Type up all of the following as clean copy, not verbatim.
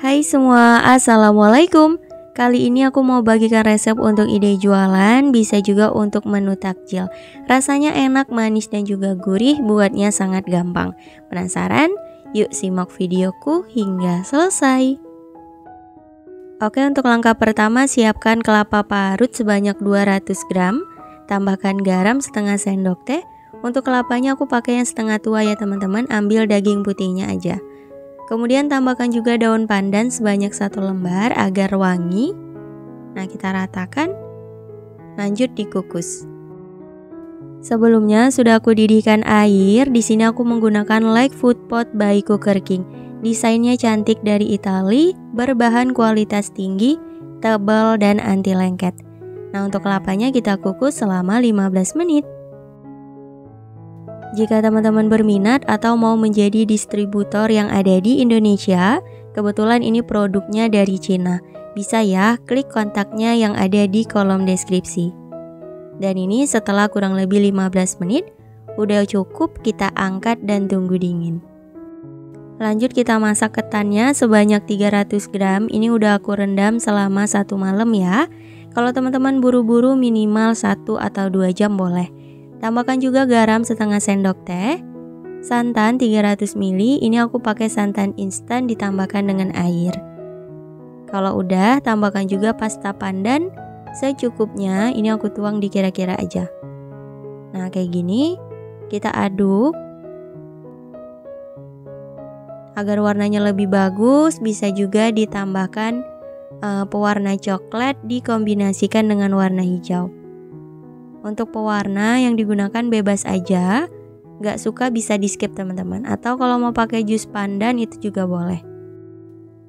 Hai semua, Assalamualaikum. Kali ini aku mau bagikan resep untuk ide jualan, bisa juga untuk menu takjil. Rasanya enak, manis dan juga gurih, buatnya sangat gampang. Penasaran? Yuk simak videoku hingga selesai. Oke, untuk langkah pertama siapkan kelapa parut sebanyak 200 gram. Tambahkan garam setengah sendok teh. Untuk kelapanya aku pakai yang setengah tua ya teman-teman, ambil daging putihnya aja. Kemudian tambahkan juga daun pandan sebanyak 1 lembar agar wangi. Nah, kita ratakan. Lanjut dikukus. Sebelumnya sudah aku didihkan air. Di sini aku menggunakan Like Food Pot by Cooker King. Desainnya cantik dari Itali, berbahan kualitas tinggi, tebal dan anti lengket. Nah, untuk kelapanya kita kukus selama 15 menit. Jika teman-teman berminat atau mau menjadi distributor yang ada di Indonesia, kebetulan ini produknya dari Cina. Bisa ya, klik kontaknya yang ada di kolom deskripsi. Dan ini setelah kurang lebih 15 menit, udah cukup, kita angkat dan tunggu dingin. Lanjut kita masak ketannya sebanyak 300 gram, ini udah aku rendam selama 1 malam ya. Kalau teman-teman buru-buru minimal 1 atau 2 jam boleh. Tambahkan juga garam setengah sendok teh, santan 300 ml, ini aku pakai santan instan ditambahkan dengan air. Kalau udah, tambahkan juga pasta pandan secukupnya, ini aku tuang di kira-kira aja. Nah, kayak gini, kita aduk. Agar warnanya lebih bagus, bisa juga ditambahkan pewarna coklat dikombinasikan dengan warna hijau. Untuk pewarna yang digunakan bebas aja, gak suka bisa di skip teman-teman. Atau kalau mau pakai jus pandan itu juga boleh.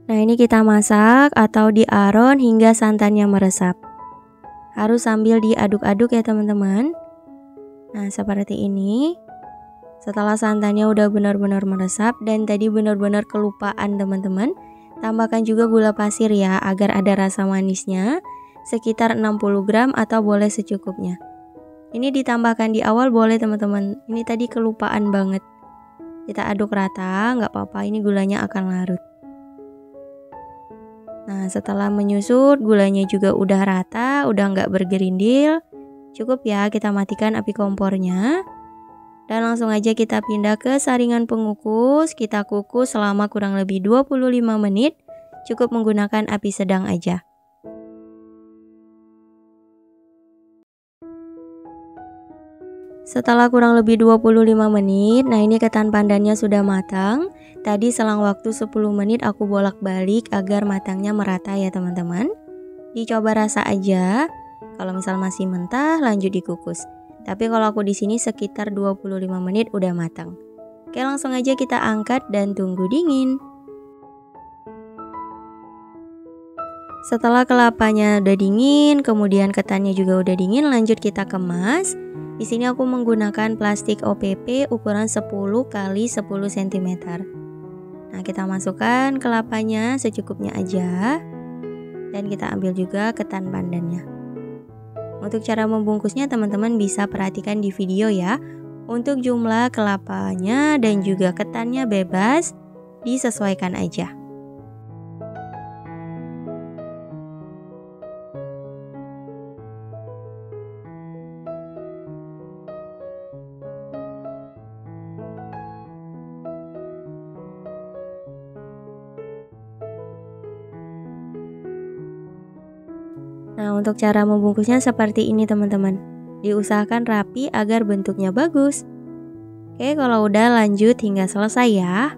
Nah, ini kita masak atau diaron hingga santannya meresap. Harus sambil diaduk-aduk ya teman-teman. Nah, seperti ini. Setelah santannya udah benar-benar meresap dan tadi benar-benar kelupaan teman-teman, tambahkan juga gula pasir ya agar ada rasa manisnya, sekitar 60 gram atau boleh secukupnya. Ini ditambahkan di awal boleh teman-teman, ini tadi kelupaan banget. Kita aduk rata, nggak apa-apa, ini gulanya akan larut. Nah, setelah menyusut, gulanya juga udah rata, udah nggak bergerindil. Cukup ya, kita matikan api kompornya. Dan langsung aja kita pindah ke saringan pengukus, kita kukus selama kurang lebih 25 menit, cukup menggunakan api sedang aja. Setelah kurang lebih 25 menit, nah ini ketan pandannya sudah matang. Tadi selang waktu 10 menit aku bolak-balik agar matangnya merata ya teman-teman. Dicoba rasa aja. Kalau misal masih mentah, lanjut dikukus. Tapi kalau aku di sini sekitar 25 menit udah matang. Oke, langsung aja kita angkat dan tunggu dingin. Setelah kelapanya udah dingin, kemudian ketannya juga udah dingin, lanjut kita kemas. Di sini aku menggunakan plastik OPP ukuran 10 x 10 cm. Nah, kita masukkan kelapanya secukupnya aja. Dan kita ambil juga ketan pandannya. Untuk cara membungkusnya teman-teman bisa perhatikan di video ya. Untuk jumlah kelapanya dan juga ketannya bebas, disesuaikan aja. Nah, untuk cara membungkusnya seperti ini teman-teman. Diusahakan rapi agar bentuknya bagus. Oke, kalau udah lanjut hingga selesai ya.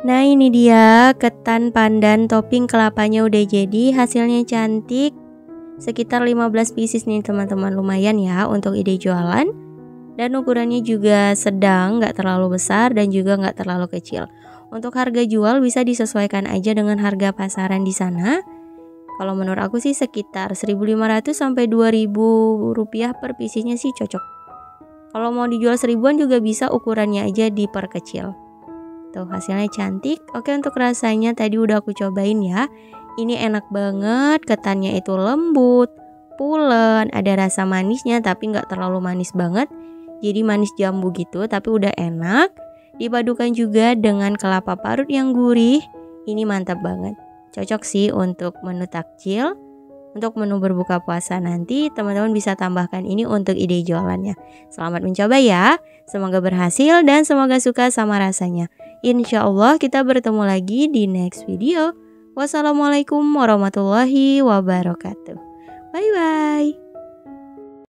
Nah, ini dia ketan pandan topping kelapanya udah jadi, hasilnya cantik. Sekitar 15 pieces nih teman-teman, lumayan ya untuk ide jualan. Dan ukurannya juga sedang, nggak terlalu besar dan juga nggak terlalu kecil. Untuk harga jual bisa disesuaikan aja dengan harga pasaran di sana. Kalau menurut aku sih sekitar 1.500 sampai 2.000 rupiah per piecesnya sih cocok. Kalau mau dijual 1.000-an juga bisa, ukurannya aja diperkecil. Tuh hasilnya cantik. Oke, untuk rasanya tadi udah aku cobain ya. Ini enak banget, ketannya itu lembut, pulen, ada rasa manisnya tapi nggak terlalu manis banget. Jadi manis jambu gitu tapi udah enak. Dipadukan juga dengan kelapa parut yang gurih. Ini mantap banget. Cocok sih untuk menu takjil. Untuk menu berbuka puasa nanti teman-teman bisa tambahkan ini untuk ide jualannya. Selamat mencoba ya. Semoga berhasil dan semoga suka sama rasanya. Insya Allah kita bertemu lagi di next video. Wassalamualaikum warahmatullahi wabarakatuh. Bye bye.